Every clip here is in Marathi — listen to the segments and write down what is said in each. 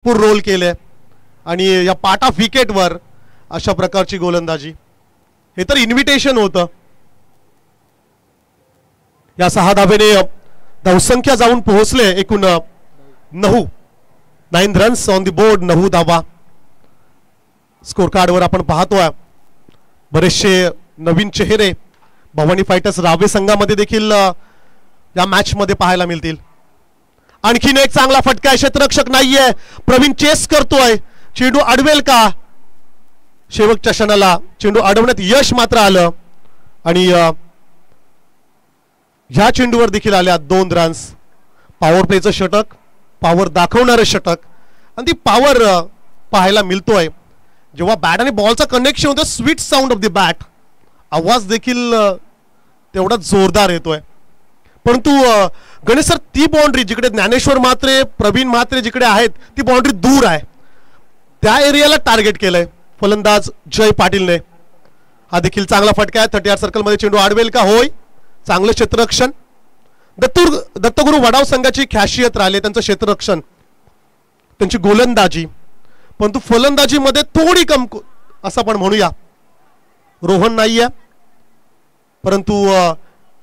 पूर रोल केले आणि या पाट ऑफ विकेटवर अशा प्रकारची गोलंदाजी, हे तर इन्व्हिटेशन होतं. या 6 धावेने धावसंख्या जाऊन पोहोचले एकूण 9 रन्स ऑन द बोर्ड. 9 धावा स्कोर कार्डवर आपण पाहतोय. बरेचसे नवीन चेहरे भवानी फायटर्स रावे संघामध्ये देखील या मॅच मध्ये पाहायला मिळतील. आणखीन एक चांगला फटका आहे. क्षेत्ररक्षक नाहीये, प्रवीण चेस करतोय. चेंडू अडवेल का? शेवटच्या क्षणाला चेंडू अडवण्यात यश मात्र आलं आणि ह्या चेंडूवर देखील आल्या 2 रन्स. पॉवर प्लेचं षटक, पॉवर दाखवणारं षटक आणि ती पॉवर पाहायला मिळतोय जेव्हा बॅट आणि बॉलचा कनेक्शन होतं. Sweet sound of the bat, आवाज देखील तेवढा जोरदार येतोय. परंतु गणेश सर, ती बाउंड्री जिकडे ज्ञानेश्वर म्हात्रे, प्रवीण म्हात्रे जिकडे आहेत ती बाउंड्री दूर आहे. त्या एरियाला टार्गेट केलंय फलंदाज जय पाटीलने. हा देखील चांगला फटका आहे. 30 सर्कल मध्ये चेंडू अडवेल का? होय, चांगलं क्षेत्ररक्षण. दत्तगुरु वडाव संघाची खासियत राहिली त्यांचं क्षेत्ररक्षण, त्यांची गोलंदाजी. परंतु फलंदाजीमध्ये थोडी कमकुवत असं आपण म्हणूया. रोहन नाहीये, परंतु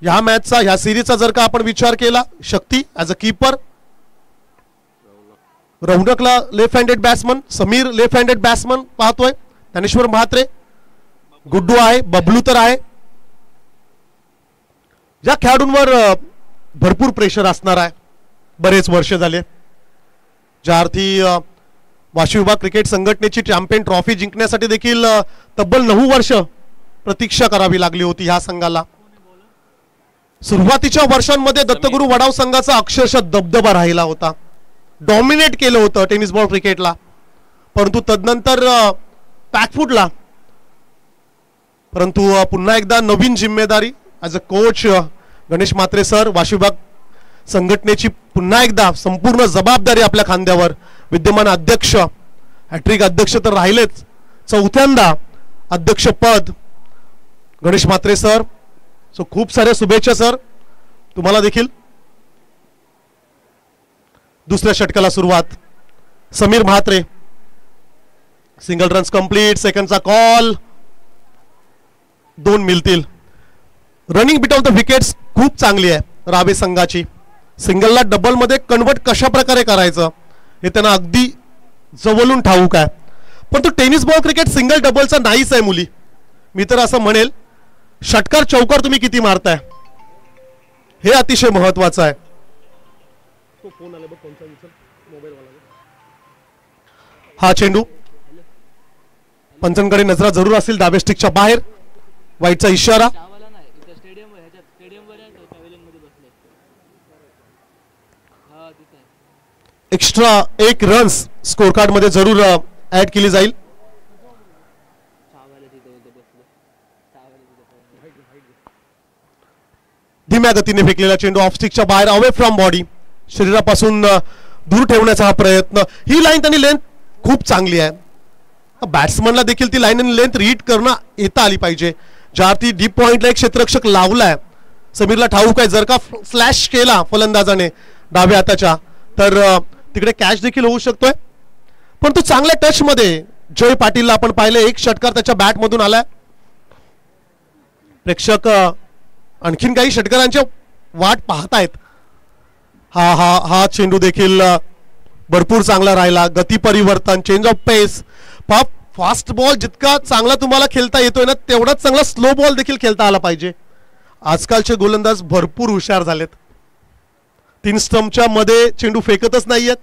ह्या मॅचचा, ह्या सिरीजचा जर का आपण विचार केला, शक्ती ॲज अ कीपर, रौनकला left handed batsman, Samir left handed batsman पाहतोय, ज्ञानेश्वर म्हात्रे, गुड्डू आहे, बबलू तर आहे. या खेळाडूंवर भरपूर प्रेशर असणार आहे. बरेच वर्ष झाले ज्या अर्थी वाशिम विभाग क्रिकेट संघटनेची चॅम्पियन ट्रॉफी जिंकण्यासाठी देखील तब्बल 9 वर्ष प्रतीक्षा करावी लागली होती ह्या संघाला. सुरुवातीच्या वर्षांमध्ये दत्तगुरु वडाव संघाचा अक्षरशः दबदबा राहिला होता. डॉमिनेट केलं होतं टेनिस बॉल क्रिकेटला. परंतु तदनंतर पॅक फुटला. परंतु पुन्हा एकदा नवीन जिम्मेदारी as a coach Ganesh Mhatre sir, Washim विभाग संघटनेची पुन्हा एकदा संपूर्ण जबाबदारी आपल्या खांद्यावर. विद्यमान अध्यक्ष, हॅट्रिक अध्यक्ष तर राहिलेच, 4थ्यांदा अध्यक्षपद गणेश म्हात्रे सर. सो खूप साऱ्या शुभेच्छा सर तुम्हाला देखील. दुसऱ्या षटकाला सुरुवात. Samir Mhatre, single runs complete. सेकंडचा कॉल, 2 मिळतील. Running bit of the wickets खूप चांगली आहे रावे संघाची. सिंगलला डबल मध्ये कन्वर्ट कशा प्रकारे करायचं हे त्यांना अगदी जवळून ठाऊक आहे. पण तो टेनिस बॉल क्रिकेट सिंगल डबलचा नाहीच आहे मुली. मी तर असं म्हणेल, षटकार चौकार तुम्ही किती मारताय हे अतिशय महत्वाचं आहे. हा चेंडू पंचांकडे नजरा जरूर असतील. डाव्या स्टिकच्या बाहेर, वाईटचा इशारा. एक्स्ट्रा 1 रन्स स्कोर कार्ड मध्ये जरूर ऍड केली जाईल. धीम्या गतीने फेकलेला चेंडू ऑफ स्टिकच्या बाहेर, अवे फ्रॉम बॉडी, शरीरापासून दूर ठेवण्याचा हा प्रयत्न. ही लाईन आणि लेंथ खूप चांगली आहे. बॅट्समनला देखील ती लाईन आणि लेंथ रीड करणं येता आली पाहिजे. ज्या अर्थी डीप पॉइंटला एक क्षेत्ररक्षक लावलाय, समीरला ठाऊक आहे जर का फ्लॅश केला फलंदाजाने डाव्या हाताच्या तर तिकडे कॅच देखील होऊ शकतोय. पण तो चांगल्या टच मध्ये जय पाटीलला आपण पाहिले. एक षटकार त्याच्या बॅट मधून आलाय. प्रेक्षक आणखीन काही षटकारांच्या वाट पाहतायत. हा चेंडू देखील भरपूर चांगला राहिला. गती परिवर्तन, change of pace. Fast ball जितका चांगला तुम्हाला खेळता येतोय ना, तेवढाच चांगला स्लो बॉल देखील खेळता आला पाहिजे. आजकालचे गोलंदाज भरपूर हुशार झालेत. 3 स्टंपच्या मध्ये चेंडू फेकतच नाहीयेत.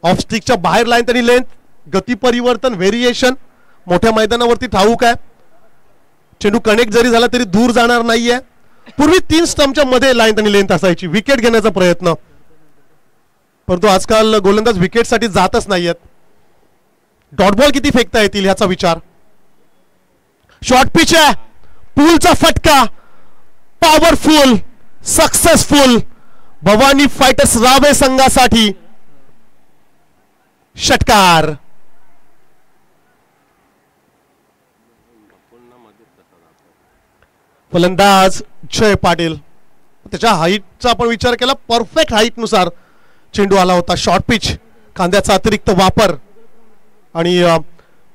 ऑफ स्टिकच्या बाहेर लाईन आणि लेंथ, गती परिवर्तन, व्हेरिएशन मोठ्या मैदानावरती ठाऊक आहे. चेंडू कनेक्ट जरी झाला तरी दूर जाणार नाहीये. पूर्वी 3 स्टंपच्या मध्ये लाईन आणि लेंथ असायची, विकेट घेण्याचा प्रयत्न. परंतु आजकाल गोलंदाज विकेटसाठी जातच नाहीयेत. डॉट बॉल किती फेकता येतील ह्याचा विचार. शॉर्ट पिच आहे, पूलचा फटका, powerful, successful Bhavani fighters Rave संघासाठी षटकार. फलंदाज जय पाटील, त्याच्या हाईटचा आपण विचार केला, परफेक्ट हाईट नुसार चेंडू आला होता. शॉर्ट पिच खांद्याचा अतिरिक्त वापर आणि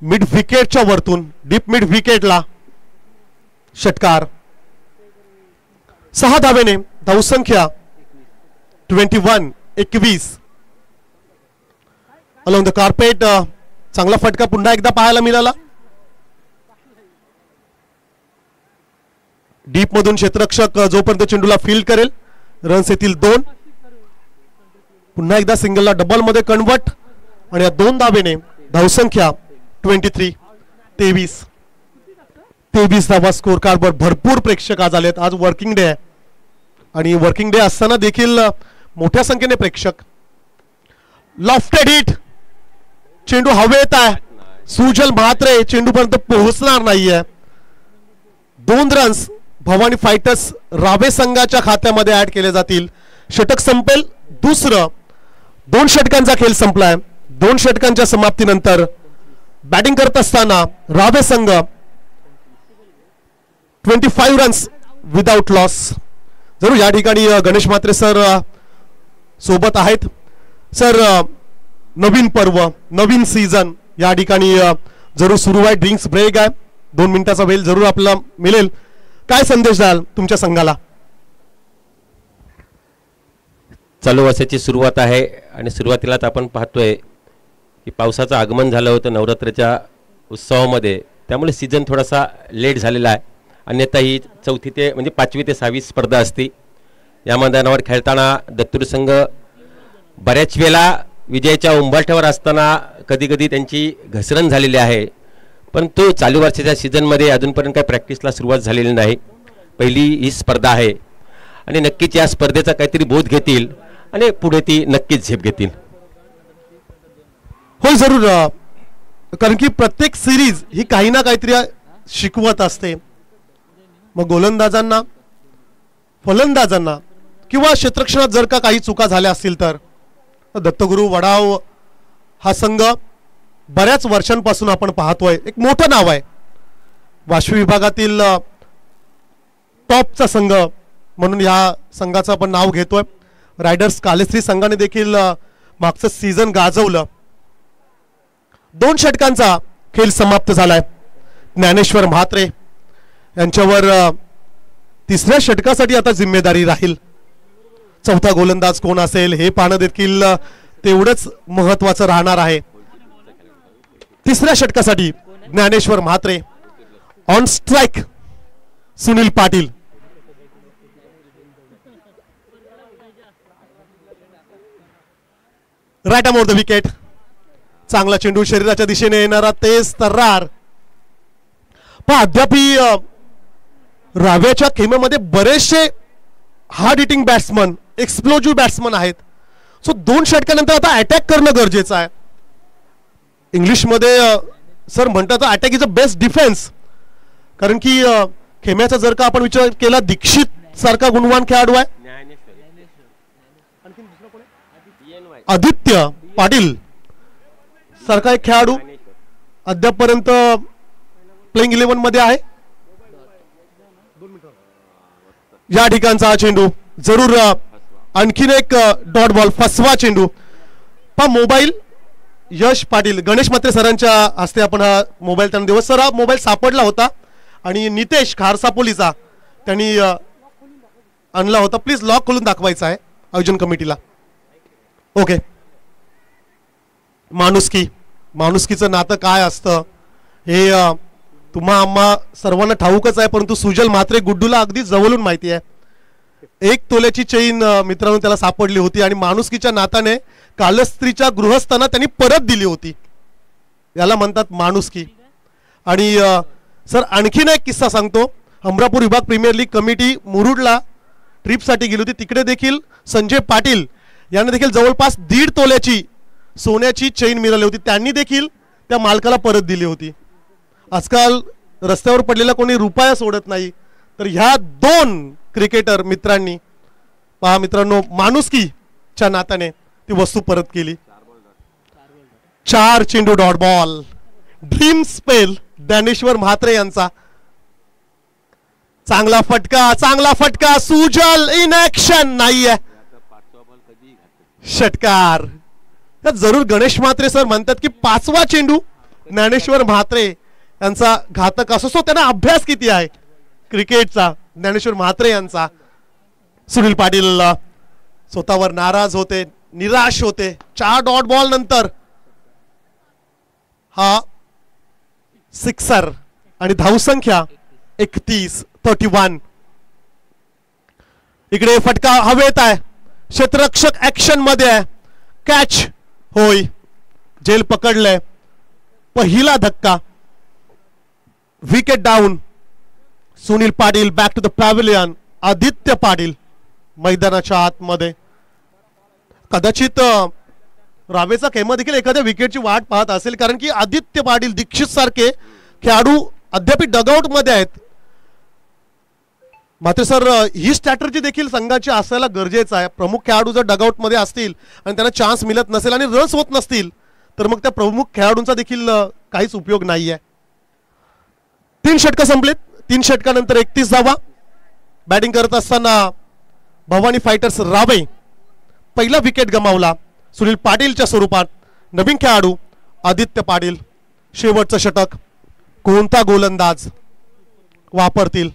मिड विकेटच्या वरतून डीप मिड विकेटला षटकार. 6 धावेने धावसंख्या 21 अलॉंग द कार्पेट. चांगला फटका पुन्हा एकदा पाहायला मिळाला. डीप मधून क्षेत्ररक्षक जोपर्यंत चेंडूला फील्ड करेल रन्स येतील 2. पुन्हा एकदा सिंगलला डबल मध्ये कन्वर्ट आणि या 2 धावेने धावसंख्या 23 धावा स्कोर कार्डवर. भरपूर प्रेक्षक आज आलेत. आज वर्किंग डे आहे आणि वर्किंग डे असताना देखील मोठ्या संख्येने प्रेक्षक. लॉफ्टेड हिट, चेंडू हवेत आहे. सुजल म्हात्रे चेंडूपर्यंत पोहोचणार नाहीये. 2 रन्स भवानी फायटर्स रावे संघाच्या खात्यामध्ये ऍड केले जातील. षटक संपेल दुसरं. 2 षटकांचा खेळ संपलाय. 2 षटकांच्या समाप्तीनंतर बॅटिंग करत असताना रावे संघ 25 रन्स विदाउट लॉस. जरूर या ठिकाणी गणेश म्हात्रे सर सोबत आहेत. सर नवीन पर्व नवीन सीझन या ठिकाणी जरूर सुरू आहे. ड्रिंक्स ब्रेक आहे. 2 मिनिटाचा वेळ जरूर आपल्याला मिळेल. काय संदेश द्याल तुमच्या संघाला? चालू वर्षाची सुरुवात आहे आणि सुरुवातीलाच आपण पाहतोय की पावसाचं आगमन झालं होतं नवरात्राच्या उत्सवामध्ये, त्यामुळे सीझन थोडासा लेट झालेला आहे. अन्यथा ही 4थी ते म्हणजे 5वी ते 6वी स्पर्धा असते. या मैदानावर खेळताना दत्तूर संघ बऱ्याच वेळा विजयाच्या उंबरठ्यावर असताना कधी कधी त्यांची घसरण झालेली आहे. परंतु चालू वर्षाच्या सीझनमध्ये अजूनपर्यंत काही प्रॅक्टिसला सुरुवात झालेली नाही. पहिली ही स्पर्धा आहे आणि नक्कीच या स्पर्धेचा काहीतरी बोध घेतील आणि पुढे ती नक्कीच झेप घेतील. हो जरूर, कारण की प्रत्येक सिरीज ही काही ना काहीतरी शिकवत असते. मग गोलंदाजांना फलंदाजांना किंवा क्षेत्ररक्षणात जर का काही चुका झाल्या असतील तर दत्तगुरू वडाव हा संघ बऱ्याच वर्षांपासून आपण पाहतोय. एक मोठं नाव आहे. वाशवी विभागातील टॉपचा संघ म्हणून या संघाचं आपण नाव घेतोय. रायडर्स कालेश्री संघाने देखील मागचं सीझन गाजवलं. 2 षटकांचा खेळ समाप्त झालाय. ज्ञानेश्वर म्हात्रे यांच्यावर 3ऱ्या षटकासाठी आता जिम्मेदारी राहील. 4था गोलंदाज कोण असेल हे पाहणं देखील तेवढंच महत्वाचं राहणार आहे. 3ऱ्या षटकासाठी Dnyaneshwar Mhatre. On strike Sunil Patil. Right arm over the wicket. चांगला चेंडू शरीराच्या दिशेने येणारा तेज तर्रार. पण अद्यापही राव्याच्या खेमेमध्ये बरेचसे hard hitting batsman explosive batsman आहेत. सो 2 षटकानंतर आता अटॅक करणं गरजेचं आहे. इंग्लिशमध्ये सर म्हणतात attack is a best defence. कारण की खेम्याचा जर का आपण विचार केला दीक्षित सारखा गुणवान खेळाडू आहे. आदित्य पाटील सारखा एक खेळाडू अद्यापपर्यंत प्लेइंग 11 मध्ये आहे. या ठिकाणचा हा चेंडू जरूर आणखीन एक डॉट बॉल फसवा चेंडू. पा मोबाईल यश पाटील गणेश म्हात्रे सरांच्या हस्ते आपण हा मोबाईल त्यांना दिवस. सर हा मोबाईल सापडला होता आणि नितेश खारसा पोलिसा त्यांनी आणला होता. प्लीज लॉक खोलून दाखवायचा आहे आयोजन कमिटीला. ओके. माणुसकीचं नातं काय असतं हे तुम्हा आम्हा सर्वांना ठाऊकच आहे. परंतु सुजल म्हात्रे गुड्डूला अगदी जवळून माहिती आहे. 1 तोल्याची चेन मित्रांनो त्याला सापडली होती आणि माणुसकीच्या नात्याने कालस्त्रीच्या गृहस्थांना त्यांनी परत दिली होती. याला म्हणतात माणुसकी. आणि सर आणखीन एक किस्सा सांगतो. अमरापूर विभाग प्रीमियर लीग कमिटी मुरुडला ट्रिपसाठी गेली होती. तिकडे देखील संजय पाटील यांना देखील जवळपास 1.5 तोल्याची सोन्याची चेन मिळाली होती. त्यांनी देखील त्या मालकाला परत दिली होती. आजकाल रस्त्यावर पडलेला कोणी रुपया सोडत नाही. तर ह्या 2 क्रिकेटर मित्रांनी पहा मित्रांनो माणुसकीच्या नात्याने ती वस्तू परत केली. 4 चेंडू dot ball. Dream spell Dnyaneshwar Mhatre यांचा. चांगला फटका सुजल इन ऍक्शन नाहीये. षटकार. तर जरूर गणेश म्हात्रे सर म्हणतात की 5वा चेंडू ज्ञानेश्वर म्हात्रे यांचा घातक असो. सो त्यांना अभ्यास किती आहे क्रिकेटचा ज्ञानेश्वर म्हात्रे यांचा. सुनील पाटील स्वतःवर नाराज होते, निराश होते. 4 डॉट बॉल नंतर हा सिक्सर आणि धावसंख्या 31. इकडे फटका हवेत आहे, क्षेत्ररक्षक ऍक्शन मध्ये आहे, कॅच होय, जेल पकडलंय. पहिला धक्का, wicket down. Sunil Patil back to the pavilion. Aditya Patil मैदानाच्या आतमध्ये. कदाचित रावेचा खेमा देखील एखाद्या विकेटची वाट पाहत असेल, कारण की आदित्य पाटील, दीक्षित सारखे खेळाडू अद्याप डगआउट मध्ये आहेत. मात्र सर ही स्ट्रॅटर्जी देखील संघाची असायला गरजेचं आहे. प्रमुख खेळाडू जर डगआउट मध्ये असतील आणि त्यांना चान्स मिळत नसेल आणि रन्स होत नसतील तर मग त्या प्रमुख खेळाडूंचा देखील काहीच उपयोग नाहीये. 3 षटकं संपलेत. 3 षटकानंतर 31 धावा. बॅटिंग करत असताना भवानी फायटर्स रावे पहिला विकेट गमावला सुनील पाटीलच्या स्वरूपात. नवीन खेळाडू आदित्य पाटील. शेवटचं षटक कोणता गोलंदाज वापरतील.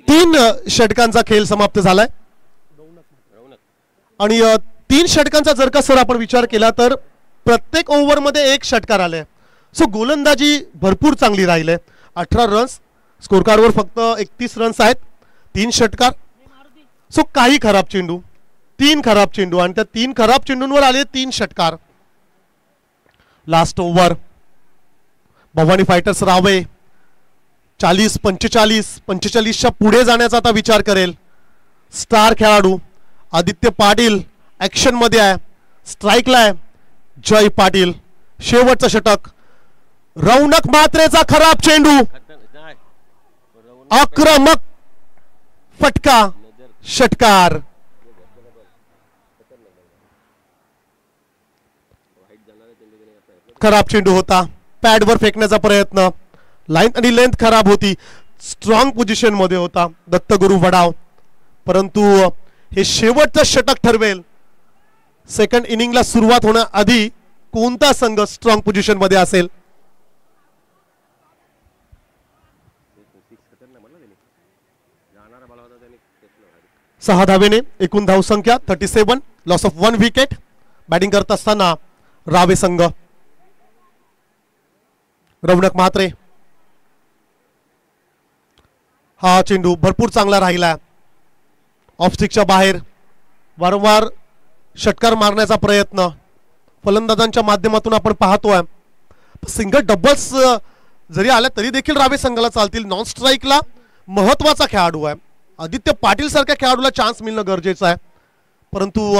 तीन षटकांचा खेळ समाप्त झालाय आणि 3 षटकांचा जर का सर आपण विचार केला तर प्रत्येक ओव्हर मध्ये 1 षटकार आले. सो गोलंदाजी भरपूर चांगली राहिली. 18 रन्स स्कोर कार्डवर फक्त 31 रन्स आहेत. 3 षटकार. सो काही खराब चेंडू, 3 खराब चेंडू आणि त्या 3 खराब चेंडूंवर आले 3 षटकार. लास्ट ओव्हर भवानी फायटर्स रावे 45-45च्या पुढे जाण्याचा आता विचार करेल. स्टार खेळाडू आदित्य पाटील ऍक्शन मध्ये आहे, स्ट्राईकला आहे जय पाटील. शेवटचं षटक, रौनक म्हात्रेचा खराब चेंडू, आक्रमक फटका, षटकार. खराब चेंडू होता, पॅडवर फेकण्याचा प्रयत्न, लाईन आणि लेंथ खराब होती, स्ट्रॉंग पोझिशन मध्ये होता दत्तगुरु वडाव. परंतु हे शेवटचं षटक ठरवेल सेकंड इनिंगला सुरुवात होण्याआधी कोणता संघ स्ट्रॉंग पोझिशन मध्ये असेल. सहा धावेने एकूण धावसंख्या 37, लॉस ऑफ 1 विकेट. बॅटिंग करत असताना रावे संघ. रौनक म्हात्रे. हा चेंडू भरपूर चांगला राहिला. ऑफ स्टिकच्या बाहेर वारंवार षटकार मारण्याचा प्रयत्न फलंदाजांच्या माध्यमातून आपण पाहतोय. सिंगल डबल्स जरी आल्या तरी देखील रावे संघाला चालतील. नॉन स्ट्राईकला महत्वाचा खेळाडू आहे. आदित्य पाटील सारख्या खेळाडूला चान्स मिळणं गरजेचं आहे. परंतु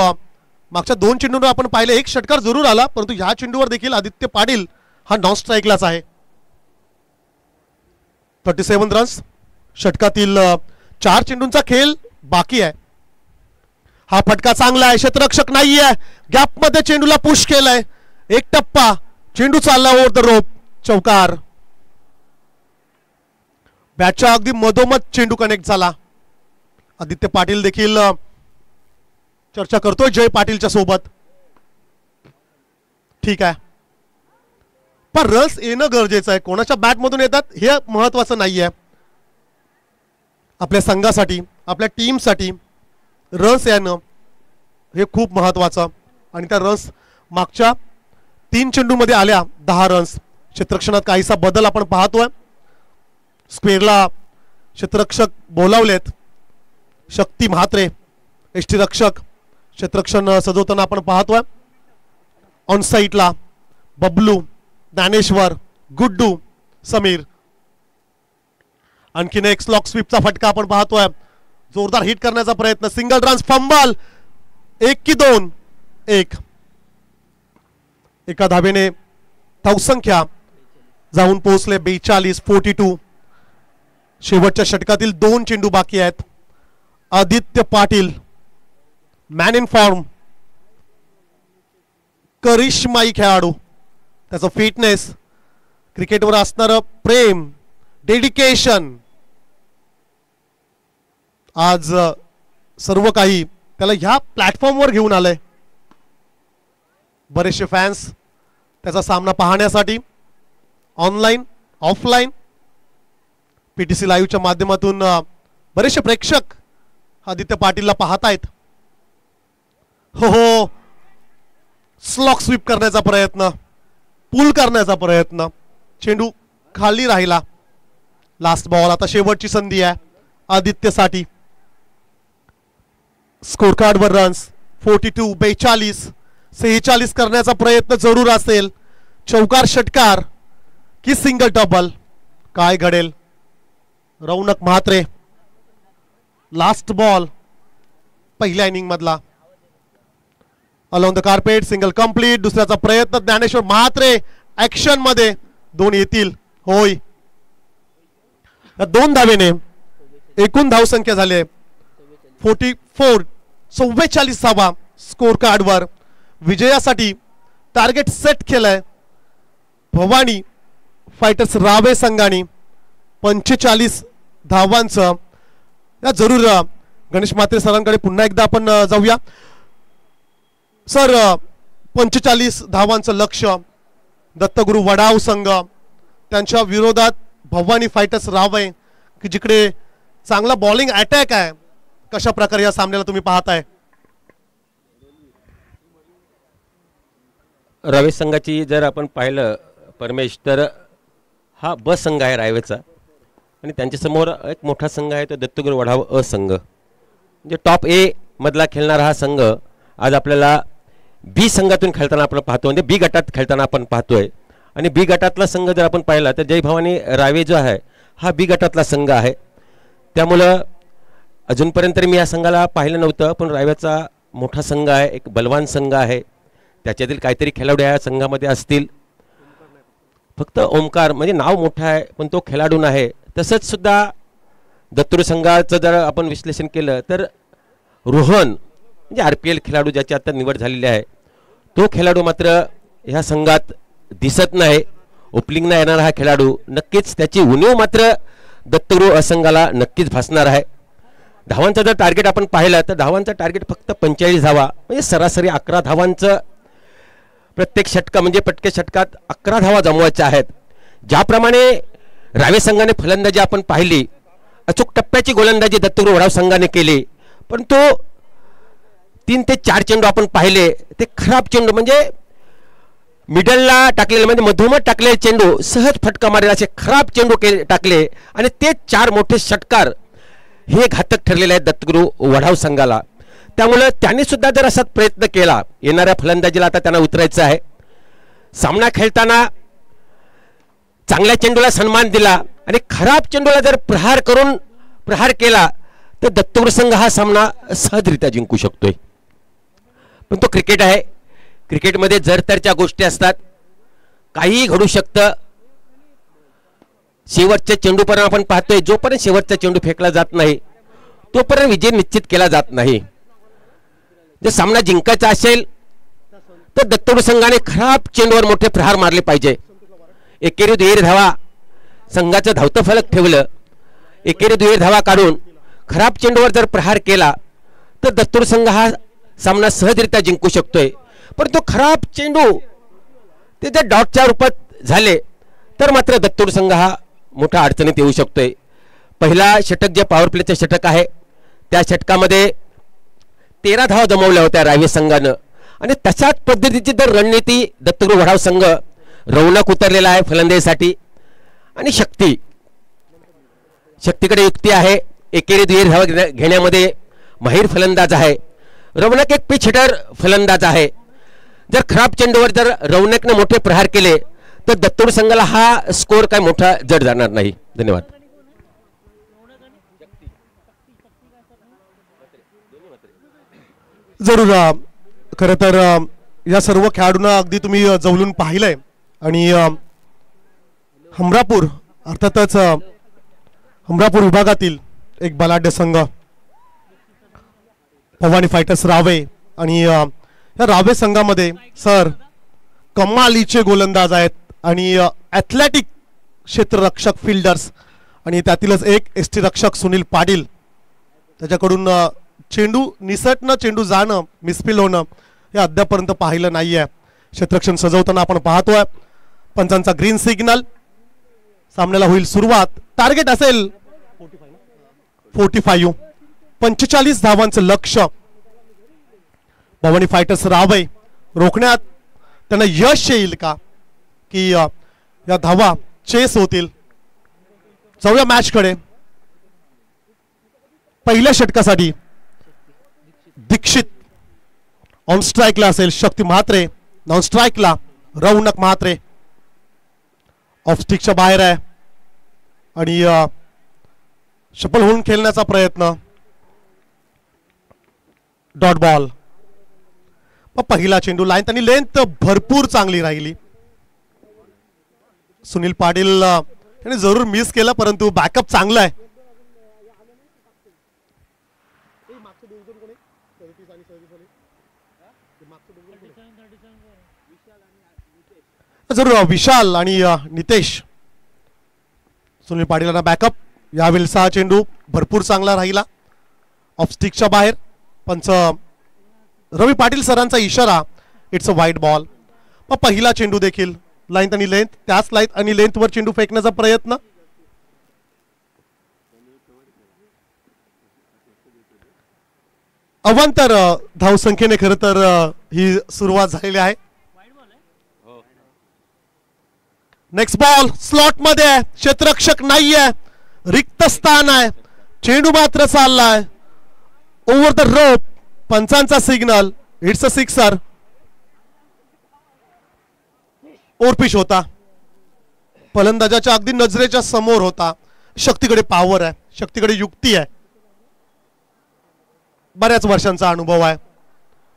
मागच्या 2 चेंडूंवर आपण पाहिले 1 षटकार जरूर आला, परंतु ह्या चेंडूवर देखील आदित्य पाटील हा नॉन स्ट्राईकलाच आहे. 37 रन्स. षटकातील 4 चेंडूंचा खेळ बाकी आहे. हा फटका चांगला आहे, क्षेत्ररक्षक नाहीये, गॅप मध्ये चेंडूला पुश केलाय. 1 टप्पा, चेंडू चालला ओव्हर द रोप, चौकार. बॅटच्या अगदी मधोमध चेंडू कनेक्ट झाला. आदित्य पाटील देखील चर्चा करतोय जय पाटीलच्या सोबत. ठीक आहे, पण रन्स येणं गरजेचं आहे. कोणाच्या बॅट मधून येतात हे महत्वाचं नाहीये. आपल्या संघासाठी, आपल्या टीमसाठी रन्स येणं हे खूप महत्वाचं. आणि त्या रन्स मागच्या 3 चेंडूमध्ये आल्या 10 रन्स. क्षेत्ररक्षणात काहीसा बदल आपण पाहतोय. स्क्वेअरला क्षेत्ररक्षक बोलावलेत. शक्ती म्हात्रे एसटी रक्षक क्षेत्ररक्षण सजवताना आपण पाहतोय. ऑन साईडला बबलू, ज्ञानेश्वर, गुड्डू, समीर. आणखीन एक स्लॉक स्वीपचा फटका आपण पाहतोय. जोरदार हिट करण्याचा प्रयत्न, सिंगल रन्स, फंबल. 1 की 2? 1. एका धावेने धावसंख्या जाऊन पोहोचले 42-42. शेवटच्या षटकातील 2 चेंडू बाकी आहेत. Aditya Patil man in form, करिश्माई खेळाडू त्याचं फिटनेस, क्रिकेटवर असणारं प्रेम, डेडिकेशन, आज सर्व काही त्याला ह्या प्लॅटफॉर्मवर घेऊन आलंय. बरेचसे फॅन्स त्याचा सामना पाहण्यासाठी ऑनलाईन ऑफलाईन पीटीसी लाईव्हच्या माध्यमातून बरेचसे प्रेक्षक आदित्य पाटीलला पाहतायत. हो हो, स्लॉक स्वीप करण्याचा प्रयत्न, पुल करण्याचा प्रयत्न, चेंडू खाली राहिला. लास्ट बॉल, आता शेवटची संधी आहे आदित्यसाठी. स्कोर कार्डवर रन्स 42, 42, 46 करण्याचा प्रयत्न जरूर असेल. चौकार षटकार की सिंगल डबल, काय घडेल. रौनक म्हात्रे, लास्ट बॉल पहिल्या इनिंग मधला. Along the carpet, single complete. दुसऱ्याचा प्रयत्न ज्ञानेश्वर म्हात्रे ऍक्शन मध्ये, दोन येतील. होय, 2 धावेने एकूण धावसंख्या झाली 44. 44 धावा स्कोर कार्डवर. विजयासाठी टार्गेट सेट केलंय भवानी फायटर्स रावे संघाने. 45 धावांचं. या जरूर गणेश म्हात्रे सरांकडे पुन्हा एकदा आपण जाऊया सर. 45 धावांचं लक्ष्य दत्तगुरु वडाव संघ, त्यांच्या विरोधात भवानी फायटर्स रावे की जिकडे चांगला बॉलिंग अटॅक आहे. कशा प्रकारे या सामन्याला तुम्ही पाहताय? रावे संघाची जर आपण पाहिलं परमेश, तर हा ब संघ आहे रावेचा आणि त्यांच्यासमोर एक मोठा संघ आहे तो दत्तगुरु वडाव अ संघ. म्हणजे टॉप ए मधला खेळणारा हा संघ आज आपल्याला बी संघातून खेळताना आपण पाहतो, म्हणजे बी गटात खेळताना आपण पाहतोय. आणि बी गटातला संघ जर आपण पाहिला तर जय भवानी रावे जो आहे हा बी गटातला संघ आहे. त्यामुळं अजूनपर्यंत मी या संघाला पाहिलं नव्हतं, पण रावेचा मोठा संघ आहे, एक बलवान संघ आहे. त्याच्यातील काहीतरी खेळाडू या संघामध्ये असतील. फक्त ओमकार म्हणजे नाव मोठं आहे पण तो खेळाडू आहे. तसंच सुद्धा दत्तगुरु संघाचं जर आपण विश्लेषण केलं तर रोहन म्हणजे RPL खेळाडू ज्याची आता निवड झालेली आहे तो खेळाडू मात्र ह्या संघात दिसत नाही. ओपनिंगला येणारा हा खेळाडू नक्कीच त्याची उणीव मात्र दत्तगुरु असंघाला नक्कीच भासणार आहे. धावांचं जर टार्गेट आपण पाहिलं तर धावांचं टार्गेट फक्त 45 धावा, म्हणजे सरासरी 11 धावांचं प्रत्येक षटका, म्हणजे प्रत्येक षटकात 11 धावा जमवायच्या आहेत. ज्याप्रमाणे रावे संघाने फलंदाजी आपण पाहिली, अचूक टप्प्याची गोलंदाजी दत्तगुरु वडाव संघाने केली, पण तो 3 ते 4 चेंडू आपण पाहिले ते खराब चेंडू, म्हणजे मिडलला टाकलेले म्हणजे मधोमध टाकलेले चेंडू, सहज फटका मारेल असे खराब चेंडू टाकले आणि ते 4 मोठे षटकार हे घातक ठरलेले आहेत दत्तगुरु वडाव संघाला. त्यामुळे त्यांनी सुद्धा जर असाच प्रयत्न केला, येणाऱ्या फलंदाजीला आता त्यांना उतरायचं आहे. सामना खेळताना चांगल्या चेंडूला सन्मान दिला आणि खराब चेंडूला जर प्रहार केला तर दत्तगुरु संघ हा सामना सहजरित्या जिंकू शकतोय. पण तो क्रिकेट आहे, क्रिकेटमध्ये जरतरच्या गोष्टी असतात, काहीही घडू शकतं. शेवटच्या चेंडूपर्यंत आपण पाहतोय, जोपर्यंत शेवटचा चेंडू फेकला जात नाही तोपर्यंत विजय निश्चित केला जात नाही. जर सामना जिंकायचा असेल तर दत्तगुरु संघाने खराब चेंडूवर मोठे प्रहार मारले पाहिजे. एकेरी 2 धावा संघाचं धावतं फलक ठेवलं, एकेरी 2 धावा काढून खराब चेंडूवर जर प्रहार केला तर दत्तगुरु संघ हा सामना सहजरित्या जिंकू शकतोय. पण तो खराब चेंडू ते जर डॉटच्या रूपात झाले तर मात्र दत्तगुरु संघ हा मोठा अडचणीत येऊ शकतोय. पहिला षटक जे पॉवर प्लेचं षटक आहे त्या षटकामध्ये 13 धावा जमवल्या होत्या रावे संघानं आणि तशाच पद्धतीची तर रणनीती दत्तगुरु वडाव संघ रौनक उतरलेला आहे फलंदाजीसाठी. आणि शक्तीकडे युक्ती आहे, एकेरी 2 धावा घेण्यामध्ये माहीर फलंदाज आहे. रौनक एक पिच हिटर फलंदाज आहे. जर खराब चेंडूवर जर रौनकने मोठे प्रहार केले तर दत्तगुरु संघाला हा स्कोर काय मोठा जड जाणार नाही. धन्यवाद. जरूर खरं तर या सर्व खेळाडूंना अगदी तुम्ही जवळून पाहिलंय आणि हमरापूर अर्थातच हमरापूर विभागातील एक बलाढ्य संघ भवानी फायटर्स रावे आणि या रावे संघामध्ये सर कमालीचे गोलंदाज आहेत आणि ॲथलेटिक क्षेत्ररक्षक फिल्डर्स, आणि त्यातीलच एक एसटी रक्षक सुनील पाटील. त्याच्याकडून चेंडू निसटणं, चेंडू जाणं, मिसफिल होणं हे अद्यापर्यंत पाहिलं नाही आहे. क्षेत्ररक्षण सजवताना आपण पाहतोय. पंचांचा ग्रीन सिग्नल. सामन्याला होईल सुरुवात. टार्गेट असेल 45, 45 धावांचं लक्ष. भवानी फायटर्स रावय रोखण्यात त्यांना यश येईल का, की या धावा चेस होतील. जाऊया मॅच कडे. पहिल्या षटकासाठी दीक्षित ऑन स्ट्राईकला असेल, शक्ती म्हात्रे नॉन स्ट्राईकला, रौनक म्हात्रे ऑफ स्टिकच्या बाहेर आहे आणि शफल होऊन खेळण्याचा प्रयत्न. Dot ball. पहिला चेंडू लाईन त्यांनी लेंथ भरपूर चांगली राहिली. सुनील पाटील यांनी जरूर मिस केला, परंतु बॅकअप चांगला आहे. जरूर विशाल आणि नितेश. सुनील पाटील बॅकअप. यावेळेस हा चेंडू भरपूर चांगला राहिला ऑफ स्टिकच्या बाहेर. पंच रवी पाटील सरांचा इशारा, इट्स अ वाईट बॉल. मग पहिला चेंडू देखील लाईन आणि लेंथ, त्याच लाईन आणि लेंथवर चेंडू फेकण्याचा प्रयत्न. अवांतर धावसंख्येने खरं तर ही सुरुवात झालेली आहे. नेक्स्ट बॉल स्लॉट मध्ये आहे. क्षेत्ररक्षक नाहीये, रिक्त स्थान आहे. चेंडू मात्र चाललाय ओव्हर द रोप. पंचांचा सिग्नल, इट्स अ सिक्सर. ओरपिश होता, फलंदाजाच्या अगदी नजरेच्या समोर होता. शक्तीकडे पॉवर आहे, शक्तीकडे युक्ती आहे, बऱ्याच वर्षांचा अनुभव आहे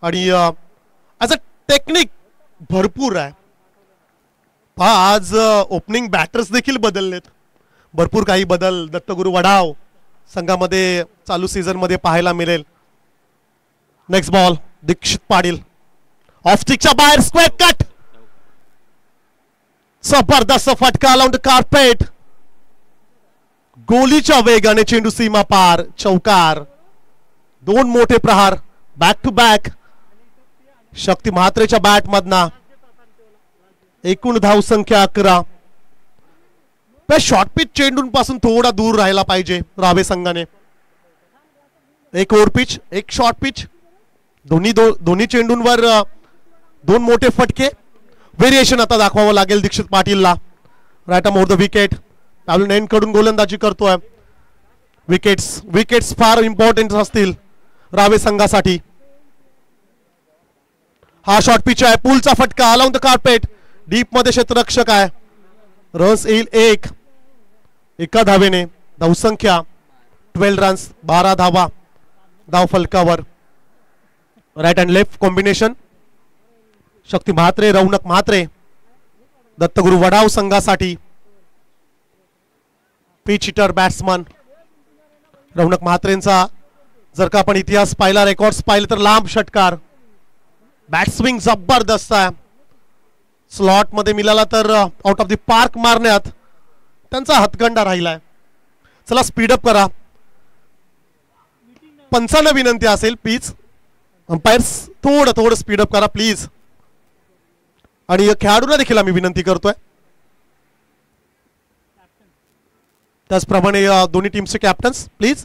आणि ॲज अ टेक्निक भरपूर आहे. आज ओपनिंग बॅटर्स देखील बदललेत. भरपूर काही बदल दत्तगुरू वडाव संघामध्ये चालू सीझन मध्ये पाहायला मिळेल. Next ball Dikshit Patil off स्टिकच्या बाहेर, स्क्वेअर कट. जबरदस्त फटका लावून कार्पेट. गोलीच्या वेगाने चेंडू सीमा पार, चौकार. दोन मोठे प्रहार बॅक टू बॅक. शक्ती म्हात्रेच्या बॅट मधना. एकूण धावसंख्या 11. शॉर्ट पिच चेंडूंपासून थोडा दूर राहायला पाहिजे रावे संघाने. एक ओव्हर पिच, एक शॉर्ट पिच. दोन्ही चेंडूंवर दोन मोठे फटके. व्हेरिएशन आता दाखवावं लागेल दीक्षित पाटीलला. Right arm over the wicket. Pavilion end कडून गोलंदाजी करतोय. विकेट्स फार इम्पॉर्टंट असतील रावे संघासाठी. हा शॉर्ट पिच आहे. पुलचा फटका अलाउंड द कार्पेट. डीप मध्ये क्षेत्ररक्षक आहे. रन्स येईल 1. एका धावेने धावसंख्या 12 रन्स, 12 धावा धाव फलकावर. Right and left combination. Shakti Mhatre, Raunak Mhatre Dattaguru Vadav संघासाठी. पिच हिटर बॅट्समन रौनक म्हात्रेंचा जर का आपण इतिहास पाहिला, रेकॉर्ड्स पाहिले तर लांब षटकार. बॅट स्विंग जबरदस्त आहे. स्लॉट मध्ये मिळाला तर आउट ऑफ द पार्क मारण्यात त्यांचा हातखंडा राहिलाय. चला स्पीडअप करा. पंचांना विनंती असेल प्लीज, अंपायर्स थोडं स्पीडअप करा प्लीज. आणि खेळाडूंना देखील आम्ही विनंती करतोय. त्याचप्रमाणे दोन्ही टीमचे कॅप्टन्स प्लीज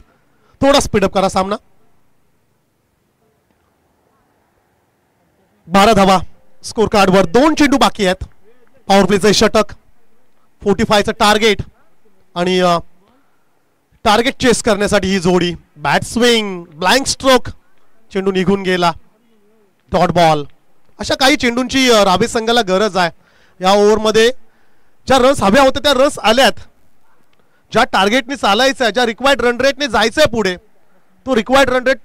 थोडा स्पीडअप करा सामना. 12 धावा स्कोर कार्डवर. 2 चेंडू बाकी आहेत. पॉवर प्लेचं षटक, 45चं टार्गेट आणि टार्गेट चेस करण्यासाठी ही जोडी. बॅट स्विंग, ब्लँक स्ट्रोक, चेंडू निघून गेला. Dot ball. अशा काही चेंडूंची रावे संघाला गरज आहे. या ओव्हरमध्ये ज्या रन्स हव्या होत्या त्या रन्स आल्यात. ज्या टार्गेटने चालायचं आहे, ज्या रिक्वायर्ड रन रेटने जायचंय पुढे, तो रिक्वायर्ड रन रेट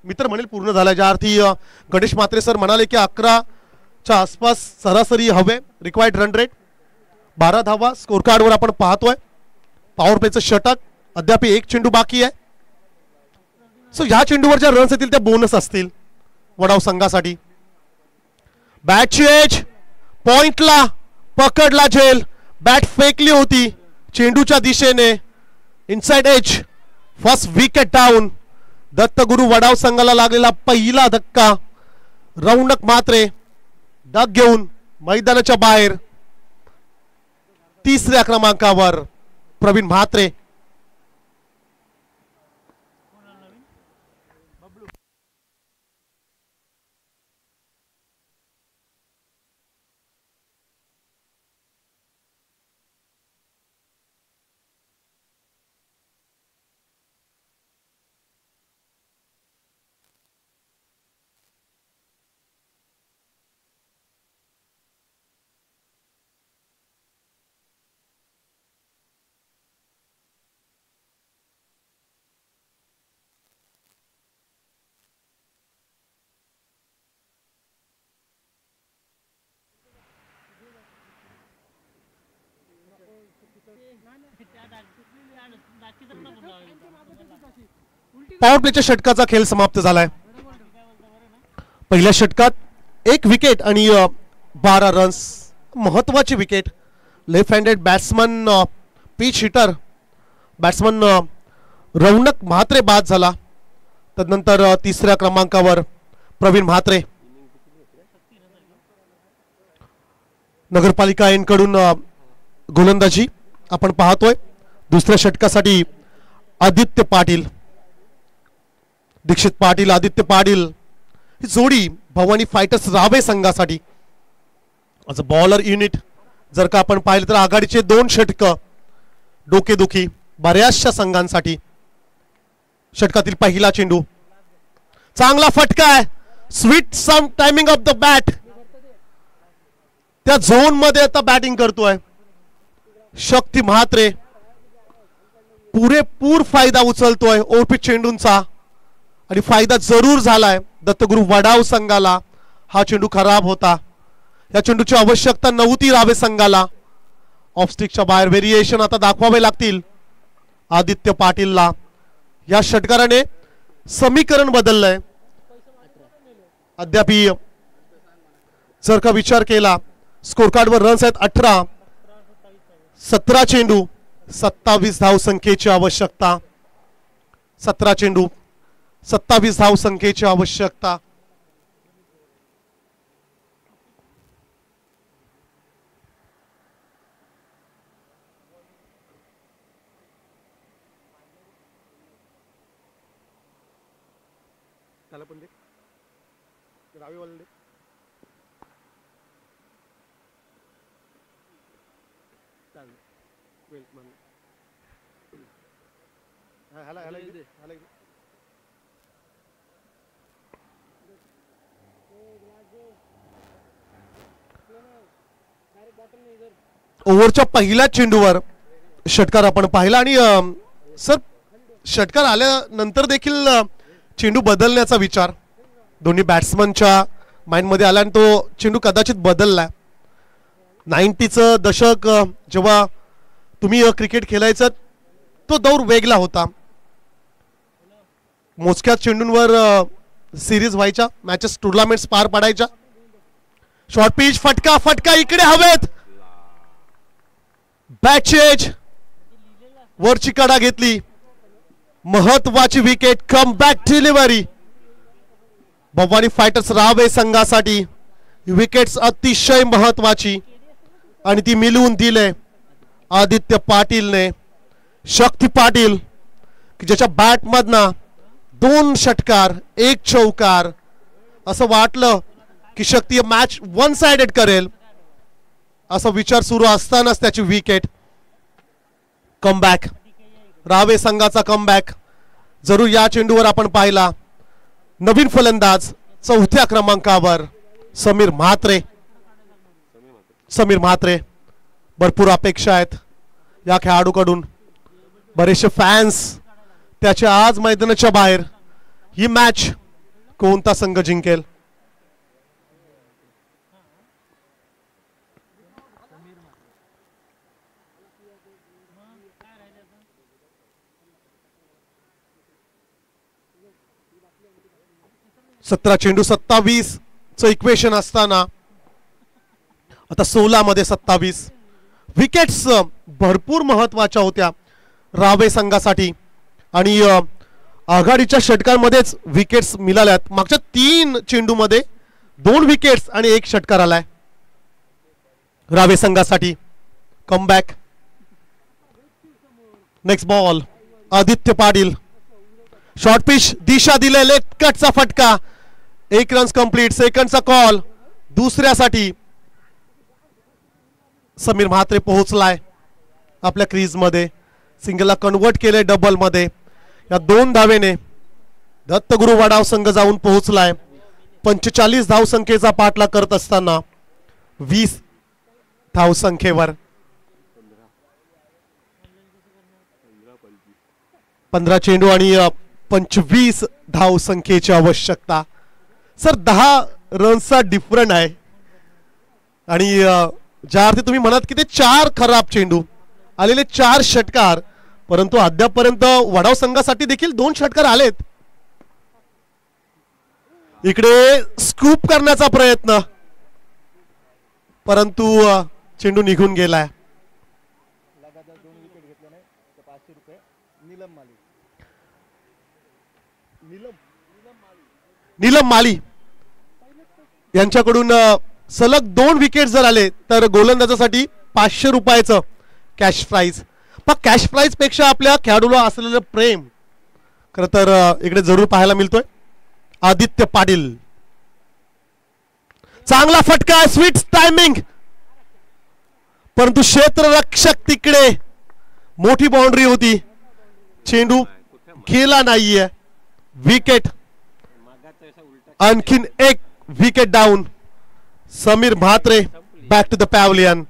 मी तर म्हणेल पूर्ण झाला. ज्या अर्थी गणेश म्हात्रे सर म्हणाले की 11च्या आसपास सरासरी हवे रिक्वायर्ड रन रेट. 12 धावा स्कोर कार्डवर आपण पाहतोय. पॉवर प्लेचं षटक, अद्याप 1 चेंडू बाकी आहे. सो ह्या चेंडूवर ज्या रन्स येतील त्या बोनस असतील वडाव संघासाठी. बॅटची एज पॉइंटला पकडला झेल, बॅट फेकली होती चेंडूच्या दिशेने, inside edge, first wicket down. Dattaguru Vadav संघाला लागलेला पहिला धक्का. रौनक म्हात्रे डग घेऊन मैदानाच्या बाहेर. तिसऱ्या क्रमांकावर प्रवीण म्हात्रे. पॉवर प्लेच्या षटकाचा खेळ समाप्त झालाय. पहिल्या षटकात 1 विकेट आणि 12 रन्स. महत्वाची wicket. Left handed batsman pitch hitter batsman Raunak Mhatre बाद झाला. तदनंतर तिसऱ्या क्रमांकावर प्रवीण म्हात्रे. नगरपालिका यांकडून गोलंदाजी आपण पाहतोय. दुसऱ्या षटकासाठी आदित्य पाटील, दीक्षित पाटील, आदित्य पाटील ही जोडी भवानी फायटर्स रावे संघासाठी. ॲज अ बॉलर युनिट जर का आपण पाहिलं तर आघाडीचे 2 षटक डोकेदुखी बऱ्याचशा संघांसाठी. षटकातील पहिला चेंडू, चांगला फटका आहे. Sweet some timing of the bat. त्या झोन मध्ये आता बॅटिंग करतोय शक्ती म्हात्रे. पुरेपूर फायदा उचलतोय ओरपिट चेंडूंचा आणि फायदा जरूर झालाय दत्तगुरु वडाव संघाला. हा चेंडू खराब होता. या चेंडूची आवश्यकता नव्हती रावे संघाला. ऑफ स्टिकच्या बाहेर व्हेरिएशन आता दाखवावे लागतील आदित्य पाटीलला. या षटकाराने समीकरण बदललंय. अद्याप जर का विचार केला स्कोर कार्डवर रन्स आहेत 18. 17 चेंडू 27 धावसंख्येची आवश्यकता. 17 चेंडू 27 धावसंख्येची आवश्यकता. त्याला पण दे रावीवाला दे. ओव्हरच्या पहिल्या चेंडूवर षटकार आपण पाहिला आणि सर षटकार आल्यानंतर देखील चेंडू बदलण्याचा विचार दोन्ही बॅट्समनच्या माइंडमध्ये आला आणि तो चेंडू कदाचित बदलला. 90चं दशक जेव्हा तुम्ही क्रिकेट खेळायचं तो दौर वेगळा होता. मोजक्या चेंडूंवर सिरीज व्हायच्या, मॅचेस टुर्नामेंट्स पार पडायच्या. शॉर्ट पिच, फटका फटका इकडे हवेत. बॅट चेंज, वरची कडा घेतली. महत्वाची wicket, come back delivery Bhavani fighters Rave संघासाठी. विकेट्स अतिशय महत्वाची आणि ती मिळवून दिले आदित्य पाटीलने. शक्ती पाटील की ज्याच्या बॅट मधनं 2 षटकार 1 चौकार. असं वाटलं की शक्ती मॅच 1 साइडेड करेल असा विचार सुरू असतानाच त्याची विकेट. कमबॅक, रावे संघाचा कमबॅक जरूर या चेंडूवर आपण पाहिला. नवीन फलंदाज 4थ्या क्रमांकावर समीर म्हात्रे. समीर म्हात्रे, भरपूर अपेक्षा आहेत या खेळाडूकडून. बरेचसे फॅन्स त्याचे आज मैदानाच्या बाहेर. ही मॅच कोणता संघ जिंकेल? चेंडू 27 चं इक्वेशन असताना आता 16 मध्ये 27. विकेट्स भरपूर महत्वाच्या होत्या रावे संघासाठी आणि आघाडीच्या षटकांमध्येच विकेट्स मिळाल्यात. मागच्या 3 चेंडूमध्ये 2 विकेट्स आणि 1 षटकार आलाय रावे संघासाठी. Comeback. Next ball Aditya Patil. Short pitch दिशा दिले, लेफ्ट कटचा फटका. 1 रन्स कंप्लीट. सेकंडचा कॉल दुसऱ्यासाठी. समीर म्हात्रे पोहोचलाय आपल्या क्रीज मध्ये. सिंगलला कन्वर्ट केले डबल मध्ये. या 2 धावेने दत्तगुरु वडाव संघ जाऊन पोहोचलाय 45 धावसंख्येचा पाठलाग करत असताना 20 धावसंख्येवर. 15 चेंडू आणि 25 धावसंख्येची आवश्यकता. सर 10 रन्सचा डिफरंट आहे आणि ज्या अर्थी तुम्ही म्हणत की ते 4 खराब चेंडू आलेले 4 षटकार, परंतु अद्यापर्यंत वडाव संघासाठी देखील 2 षटकार आलेत. इकडे स्कूप करण्याचा प्रयत्न, परंतु चेंडू निघून गेलाय. नीलम माली यांच्याकडून सलग 2 विकेट जर आले तर गोलंदाजासाठी 500 रुपयाचं कॅश प्राइज. पण कॅश प्राइज पेक्षा आपल्या खेळाडूला असलेलं प्रेम खरं तर इकडे जरूर पाहायला मिळतोय. आदित्य पाटील चांगला फटका, स्वीट टायमिंग, परंतु क्षेत्ररक्षक तिकडे. मोठी बाउंड्री होती, चेंडू गेला नाहीये. विकेट. आणखीन 1 wicket down. Sameer Mhatre back to the pavilion.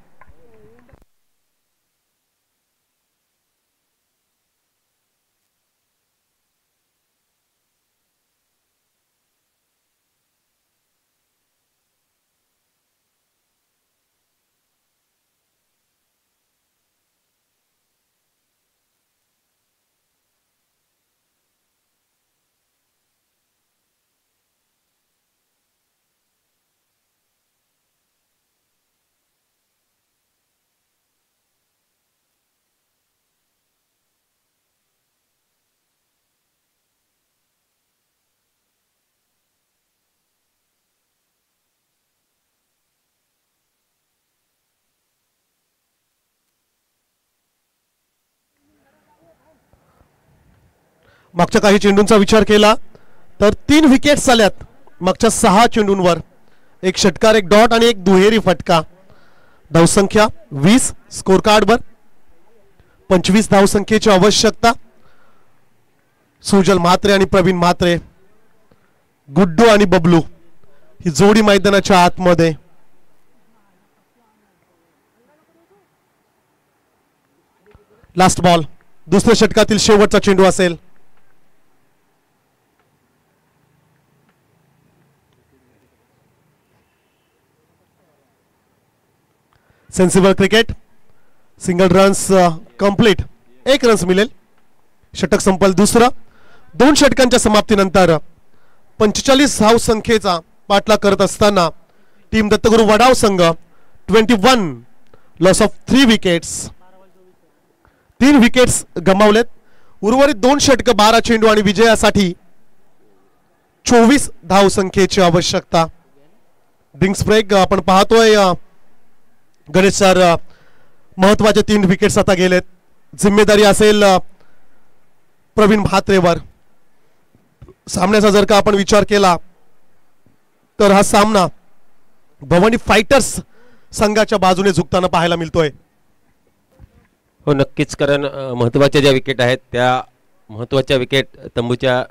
मागच्या काही चेंडूंचा विचार केला तर 3 विकेट्स आल्यात मागच्या 6 चेंडूंवर. 1 षटकार, 1 डॉट आणि 1 दुहेरी फटका. धावसंख्या 20 स्कोर कार्डवर. 25 धावसंख्येची आवश्यकता. सुजल म्हात्रे आणि प्रवीण म्हात्रे, गुड्डू आणि बबलू ही जोडी मैदानाच्या आतमध्ये. लास्ट बॉल दुसऱ्या षटकातील शेवटचा चेंडू असेल. Sensible cricket. Single runs complete. 1 runs मिळेल. षटक संपल दुसरं. 2 षटकांच्या समाप्तीनंतर 45 धावसंख्येचा पाठलाग करत असताना टीम दत्तगुरु वडाव संघ 21 लॉस ऑफ 3 विकेट्स. 3 विकेट्स गमावलेत. उर्वरित 2 षटक, 12 चेंडू आणि विजयासाठी 24 धावसंख्येची आवश्यकता. ड्रिंक्स ब्रेक आपण पाहतोय. गणेश सर, महत्वाचे 3 विकेट्स आता गेलेत. जिम्मेदारी असेल प्रवीण म्हात्रेवर. सामन्याचा जर का आपण विचार केला तर हा सामना भवानी फायटर्स संघाच्या बाजूने झुकताना पाहायला मिळतोय. हो नक्कीच, कारण महत्त्वाच्या ज्या विकेट आहेत त्या महत्त्वाच्या विकेट तंबूच्या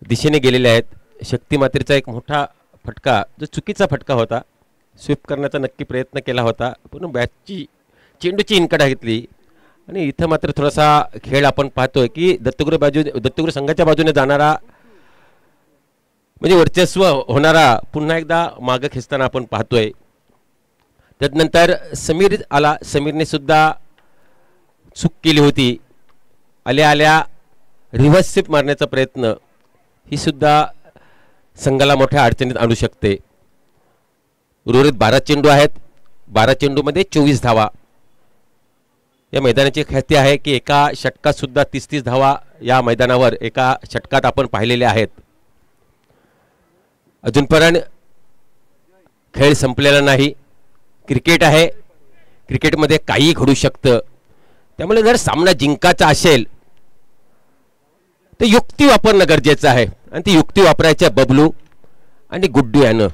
दिशेने गेलेल्या आहेत. शक्ती मात्रेचा एक मोठा फटका जो चुकीचा फटका होता, स्वीप करण्याचा नक्की प्रयत्न केला होता, पण बॅटची चेंडूची इनकडा घेतली. आणि इथं मात्र थोडासा खेळ आपण पाहतोय की दत्तगुरु संघाच्या बाजूने जाणारा म्हणजे वर्चस्व होणारा पुन्हा एकदा मागं खेचताना आपण पाहतोय. त्यानंतर समीर आला. समीरने सुद्धा चूक केली होती. आल्या आल्या रिव्हर्स स्वीप मारण्याचा प्रयत्न ही सुद्धा संघाला मोठ्या अडचणीत आणू शकते. उर्वरित 12 चेंडू आहेत. 12 चेंडूमध्ये 24 धावा. या मैदानाची ख्याती आहे की एका षटकात सुद्धा 30-30 धावा या मैदानावर एका षटकात आपण पाहिलेले आहेत. अजूनपर्यंत खेळ संपलेला नाही. क्रिकेट आहे, क्रिकेटमध्ये काही घडू शकतं. त्यामुळे जर सामना जिंकायचा असेल तर युक्ती वापरणं गरजेचं आहे आणि ती युक्ती वापरायच्या बबलू आणि गुड्डू यानं.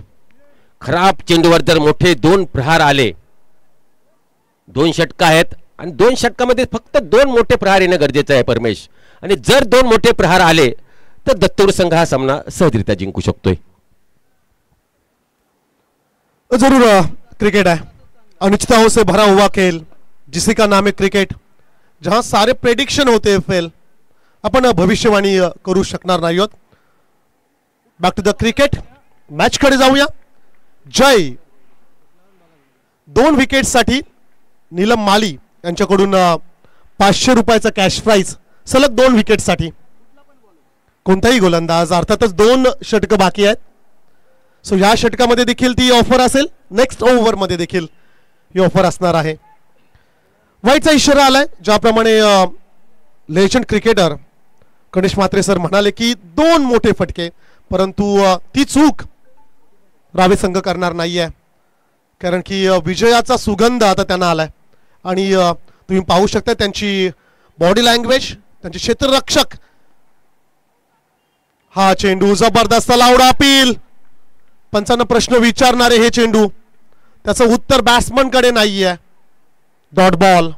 खराब चेंडूवर जर मोठे 2 प्रहार आले, 2 षटकं आहेत आणि 2 षटकामध्ये फक्त 2 मोठे प्रहार येणं गरजेचं आहे परमेश. आणि जर 2 मोठे प्रहार आले तर दत्तूर संघ हा सामना सहजरित्या जिंकू शकतोय. जरूर क्रिकेट है, अनिश्चितताओं से भरा हुआ खेल जिसी का नाम है क्रिकेट, जहां सारे प्रेडिक्शन होते हैं फेल. आपण भविष्यवाणी करू शकणार नाही आहोत. Back to the cricket match कडे जाऊया. जय 2 विकेटसाठी नीलम माली यांच्याकडून 500 रुपयाचा कॅश प्राइज सलग 2 विकेटसाठी. कोणताही गोलंदाज, अर्थातच 2 षटकं बाकी आहेत. सो या षटकामध्ये देखील ती ऑफर असेल, नेक्स्ट ओव्हर मध्ये देखील ही ऑफर असणार आहे. वाईटचा इशारा आलाय, ज्याप्रमाणे legend cricketer Ganesh Mhatre sir म्हणाले की 2 मोठे फटके, परंतु ती चूक रावे संघ करणार नाहीये, कारण की विजयाचा सुगंध आता त्यांना आलाय. आणि तुम्ही पाहू शकता त्यांची बॉडी लँग्वेज, त्यांचे क्षेत्ररक्षक. हा चेंडू जबरदस्त लावडा अपील. पंचांना प्रश्न विचारणारे हे चेंडू, त्याचं उत्तर बॅट्समन कडे नाहीये. Dot ball.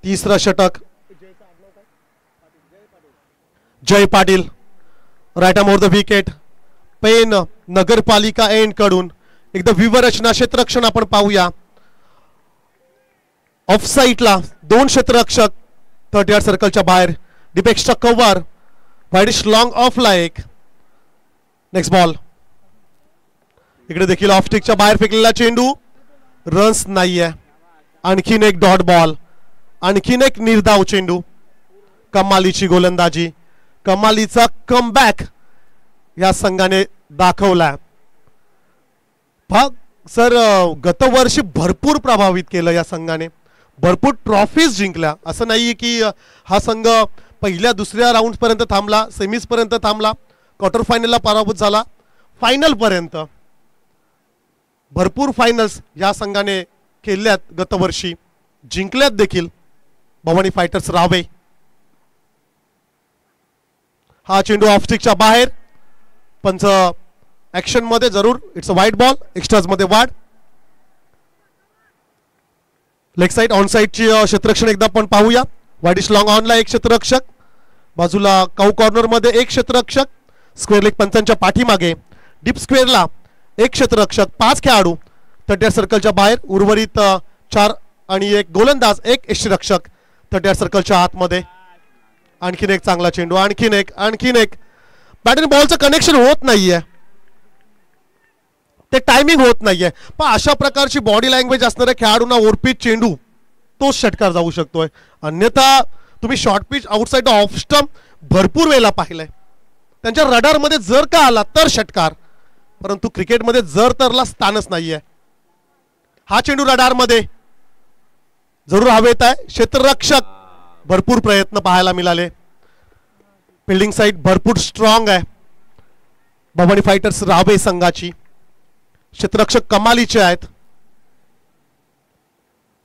3रा षटक. Jay Patil right arm over the wicket. Pen नगरपालिका एंड कडून एकदा व्यूहरचना क्षेत्ररक्षण आपण पाहूया. ऑफ साईडला 2 क्षेत्ररक्षक 30 यार्ड सर्कलच्या बाहेर. Deep extra cover. Widish long of ला एक. Next ball. इकडे देखील ऑफ स्टिकच्या बाहेर फेकलेला चेंडू. रन्स नाहीये. आणखीन एक डॉट बॉल. आणखीन एक निर्धाव चेंडू. कमालीची गोलंदाजी, कमालीचा कमबॅक या संघाने दाखवला. सर गतवर्षी भरपूर प्रभावित केलं या संघाने, भरपूर ट्रॉफीज जिंकल्या. असं नाहीये की हा संघ पहिल्या 2ऱ्या राऊंड पर्यंत थांबला, सेमीज पर्यंत थांबला, क्वार्टर फायनलला पराभूत झाला, फायनल पर्यंत भरपूर फायनल्स या संघाने खेळल्यात गतवर्षी, जिंकल्यात देखील. भवानी फायटर्स रावे. हा चेंडू ऑफ स्टिकच्या बाहेर. पंच ऍक्शन मध्ये जरूर इट्स अ वाईट बॉल. एक्स्ट्राज मध्ये वाढ. लेग साइड ऑन साइडची क्षेत्ररक्षण एकदा आपण पाहूया. वाईडिश लॉंग ऑनला एक क्षेत्ररक्षक, बाजूला काऊ कॉर्नर मध्ये एक क्षेत्ररक्षक, स्क्वेअर लेग पंचांच्या पाठीमागे. डीप स्क्वेअरला एक क्षेत्ररक्षक, 5 खेळाडू 30 यार्ड सर्कलच्या बाहेर. उर्वरित 4 आणि एक गोलंदाज, एक यष्टिरक्षक 30 यार्ड सर्कलच्या आतमध्ये. आणखीन एक चांगला चेंडू. आणखीन एक बॅट आणि बॉलचं कनेक्शन होत नाहीये, ते टायमिंग होत नाहीये. पण अशा प्रकारची बॉडी लँग्वेज असणाऱ्या खेळाडूंना ओरपीच चेंडू तोच षटकार जाऊ शकतोय. अन्यथा तुम्ही short pitch outside off stump भरपूर वेळेला पाहिलंय. त्यांच्या रडारमध्ये जर का आला तर षटकार, परंतु क्रिकेटमध्ये जर तरला स्थानच नाहीये. हा चेंडू रडारमध्ये जरूर हवेत आहे. क्षेत्ररक्षक भरपूर प्रयत्न पाहायला मिळाले. फिल्डिंग साइड भरपूर स्ट्रॉंग आहे भवानी फायटर्स रावे संघाची. क्षेत्ररक्षक कमालीचे आहेत.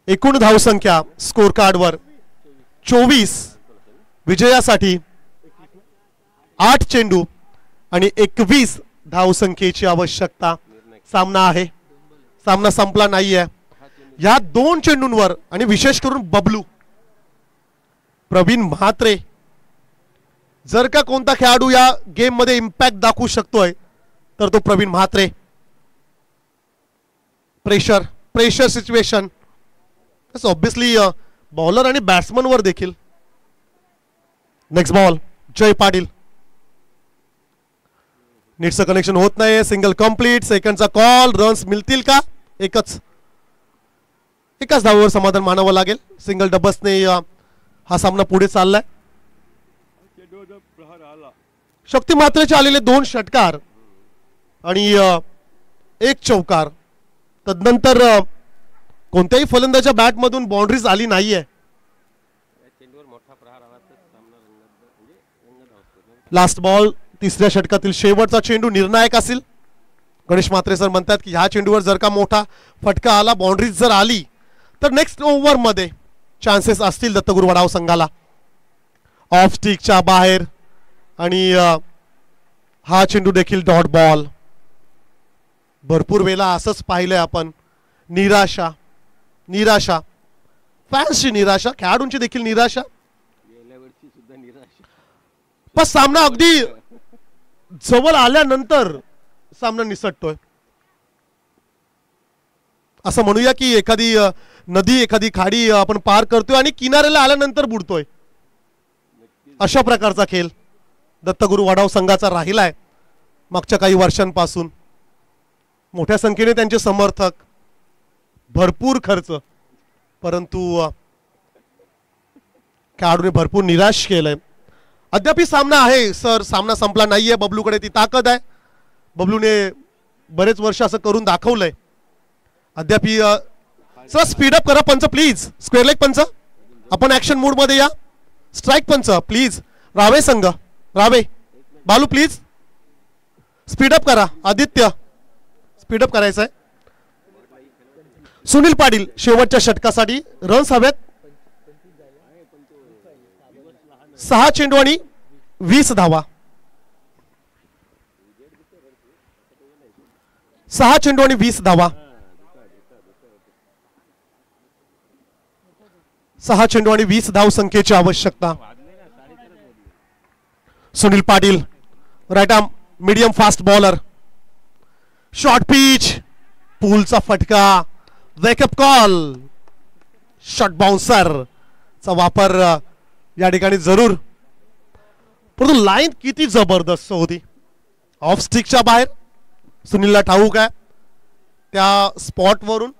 एकूण धावसंख्या स्कोर कार्डवर 24. विजयासाठी 8 चेंडू आणि 21 धावसंख्येची आवश्यकता. सामना आहे, सामना संपला नाहीये. या 2 चेंडूंवर आणि विशेष करून बबलू प्रवीण म्हात्रे, जर का कोणता खेळाडू या गेम मध्ये इम्पॅक्ट दाखवू शकतोय तर तो Praveen Mhatre. Pressure situation obviously bowler आणि बॅट्समन वर देखील. Next ball. जय पाटील. नीटचं कनेक्शन होत नाही. Single complete. सेकंडचा कॉल. रन्स मिळतील का? एकाच धावावर समाधान मानावं लागेल. सिंगल डबल्सने हा सामना पुढे चाललाय. शक्ती मात्रेचे आलेले 2 षटकार आणि 1 चौकार तदनंतर कोणत्याही फलंदाच्या बॅटमधून बाउंड्रीज आली नाहीये. लास्ट बॉल, तिसऱ्या षटकातील शेवटचा चेंडू निर्णायक असेल. गणेश म्हात्रे सर म्हणतात की ह्या चेंडूवर जर का मोठा फटका आला, बाउंड्रीज जर आली तर नेक्स्ट ओव्हरमध्ये चान्सेस असतील दत्तगुरू वडाव संघाला. ऑफ स्टिकच्या बाहेर आणि हा चेंडू देखील डॉट बॉल. भरपूर वेळा असंच पाहिलंय आपण. निराशा, निराशा, फॅन्सची निराशा, खेळाडूंची देखील निराशा. पण सामना अगदी जवळ आल्यानंतर सामना निसटतोय. असं म्हणूया की एखादी नदी, एखादी खाडी आपण पार करतोय आणि किनाऱ्याला आल्यानंतर बुडतोय. अशा प्रकारचा खेळ दत्तगुरू वडाव संघाचा राहिलाय मागच्या काही वर्षांपासून. मोठ्या संख्येने त्यांचे समर्थक, भरपूर खर्च, परंतु खेळाडूने भरपूर निराश केलंय. अद्याप सामना आहे सर, सामना संपला नाहीये. बबलूकडे ती ताकद आहे. बबलूने बरेच वर्ष असं करून दाखवलंय. अद्याप सर स्पीडअप करा पंच प्लीज. स्क्वेअर लेग पंच, आपण ऍक्शन मूड मध्ये या. स्ट्राईक पंच प्लीज. रावे संघ, रावे, बालू प्लीज स्पीडअप करा. आदित्य स्पीडअप करायचं आहे. सुनील पाटील शेवटच्या षटकासाठी रन्स हवेत. 6 चेंडू आणि 20 धावा. 6 चेंडू आणि 20 धावा. 6 चेंडू आणि 20 धाव संख्येची आवश्यकता. Sunil Patil right arm medium fast bowler. Short pitch, पूलचा फटका, वेकअप कॉल, शॉर्ट बाउन्सर चा वापर या ठिकाणी जरूर. परंतु लाईन किती जबरदस्त होती. ऑफ स्टिकच्या बाहेर सुनीलला ठाऊक आहे त्या स्पॉट वरून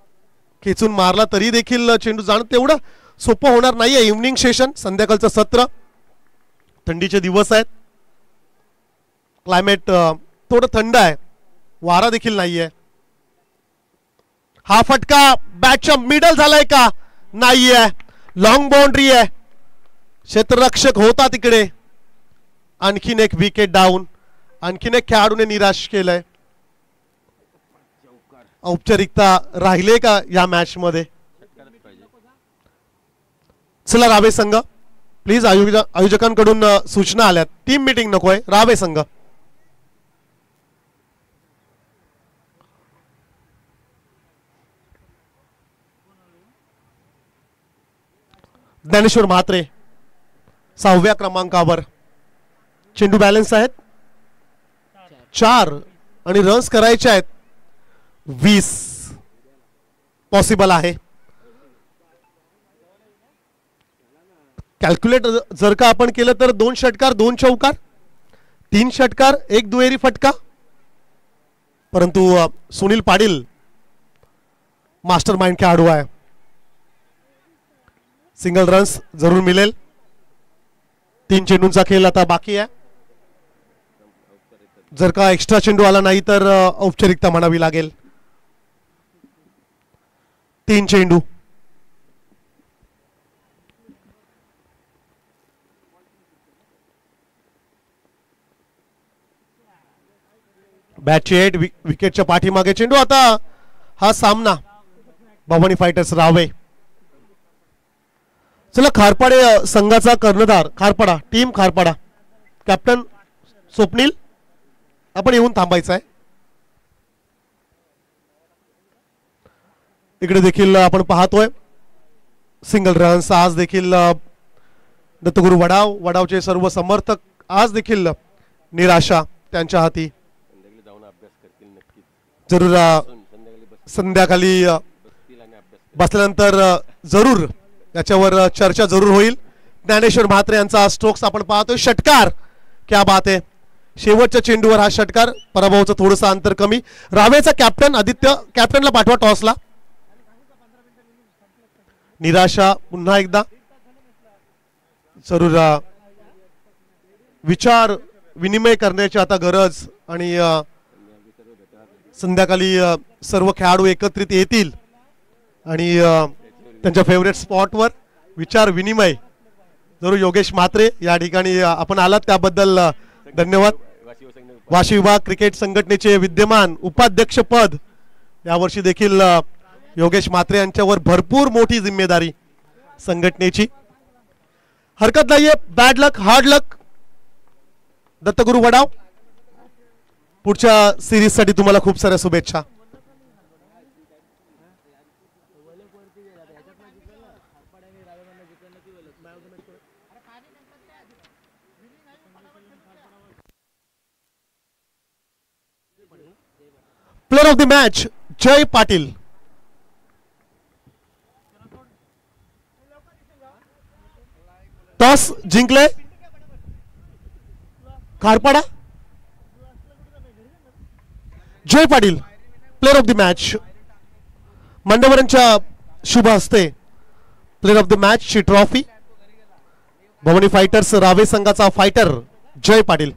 खेचून मारला तरी देखील चेंडू जाणं तेवढं सोपं होणार नाहीये. इव्हनिंग सेशन, संध्याकाळचं सत्र, थंडीचे दिवस आहेत. क्लायमेट थोडं थंड आहे, वारा देखील नाहीये. हा फटका बॅटच्या मिडल झालाय का? नाहीये. लॉंग बाउंड्री आहे. क्षेत्ररक्षक होता तिकडे. आणखीन एक विकेट डाऊन. आणखीन एक खेळाडूने निराश केलंय. औपचारिकता राहिले का या मॅच मध्ये? चला रावे संघ प्लीज, आयोजकांकडून सूचना आल्यात. टीम मीटिंग नकोय. रावे संघ ज्ञानेश्वर म्हात्रे 6व्या क्रमांकावर. चेंडू बॅलन्स आहेत 4 आणि रन्स करायचे आहेत 20 पॉसिबल आहे. कॅल्क्युलेट जर का आपण केलं तर 2 षटकार 2 चौकार, 3 षटकार 1 दुहेरी फटका. परंतु सुनील पाटील मास्टर माइंड खेळाडू आहे. सिंगल रन्स जरूर मिळेल. 3 चेंडूंचा खेळ आता बाकी आहे. जर का एक्स्ट्रा चेंडू आला नाही तर औपचारिकता म्हणावी लागेल. 3 चेंडू. बॅटची 8 विकेटच्या पाठीमागे चेंडू. आता हा सामना भवानी फायटर्स रावे. चला खारपाडे संघाचा कर्णधार खारपाडा, टीम खारपाडा, कॅप्टन स्वप्नील आपण येऊन थांबायचं आहे. इकडे देखील आपण पाहतोय सिंगल रन्स. आज देखील दत्तगुरू वडावचे सर्व समर्थक आज देखील निराशा त्यांच्या हाती. जरूर संध्याकाळी बसल्यानंतर जरूर याच्यावर चर्चा जरूर होईल. ज्ञानेश्वर म्हात्रे यांचा स्ट्रोक्स आपण पाहतोय. षटकार, क्या बात आहे. शेवटच्या चेंडूवर हा षटकार. पराभवाचं थोडंसं अंतर कमी. रावेचा कॅप्टन आदित्य, कॅप्टनला पाठवा टॉसला. निराशा पुन्हा एकदा. जरूर विचार विनिमय करण्याची आता गरज आणि संध्याकाळी सर्व खेळाडू एकत्रित येतील आणि त्यांच्या फेवरेट स्पॉटवर विचार विनिमय जरूर. योगेश म्हात्रे या ठिकाणी आपण आलात त्याबद्दल धन्यवाद. वाशी विभाग क्रिकेट संघटनेचे विद्यमान उपाध्यक्ष पद यावर्षी देखील योगेश म्हात्रे यांच्यावर भरपूर मोठी जिम्मेदारी संघटनेची. हरकत नाहीये. बॅड लक हार्ड लक. दत्तगुरु वडाव, पुढच्या सिरीज साठी तुम्हाला खूप साऱ्या शुभेच्छा. Player of the match Jay Patil. Toss जिंकले Kharpada. Jay Patil player of the match. मांडवरांच्या शुभ हस्ते प्लेयर ऑफ द मॅच ची ट्रॉफी. भवानी फायटर्स रावे संघाचा फायटर जय पाटील.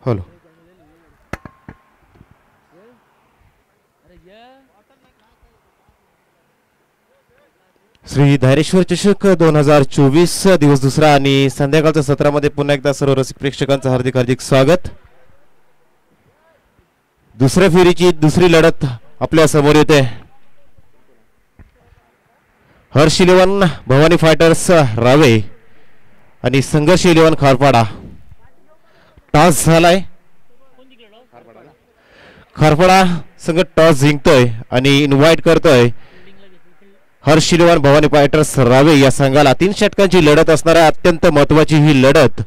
हॅलो. श्री धायरेश्वर चषक 2024 दिवस दुसरा आणि संध्याकाळच्या सत्रामध्ये पुन्हा एकदा सर्व रसिक प्रेक्षकांचं हार्दिक हार्दिक स्वागत. दुसऱ्या फेरीची दुसरी लढत आपल्या समोर येते. हर्ष 11 भवानी फायटर्स रावे आणि संघर्ष 11 खारपाडा. टॉस झालाय. खारपाडा संघ टॉस जिंकतोय आणि इन्व्हाइट करतोय हर्ष 11 भवानी फायटर्स रावे या संघाला. 3 षटकांची लढत असणार आहे. अत्यंत महत्वाची ही लढत.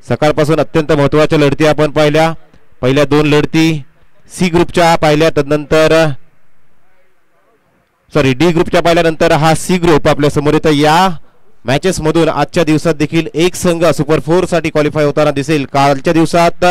सकाळपासून अत्यंत महत्वाच्या लढती आपण पाहिल्या. पहिल्या 2 लढती सी ग्रुपच्या पाहिल्या, तदनंतर डी ग्रुपच्या पाहिल्यानंतर हा सी ग्रुप आपल्या समोर येतो. या मॅचेस मधून आजच्या दिवसात देखील एक संघ सुपर 4 साठी क्वालिफाय होताना दिसेल. कालच्या दिवसात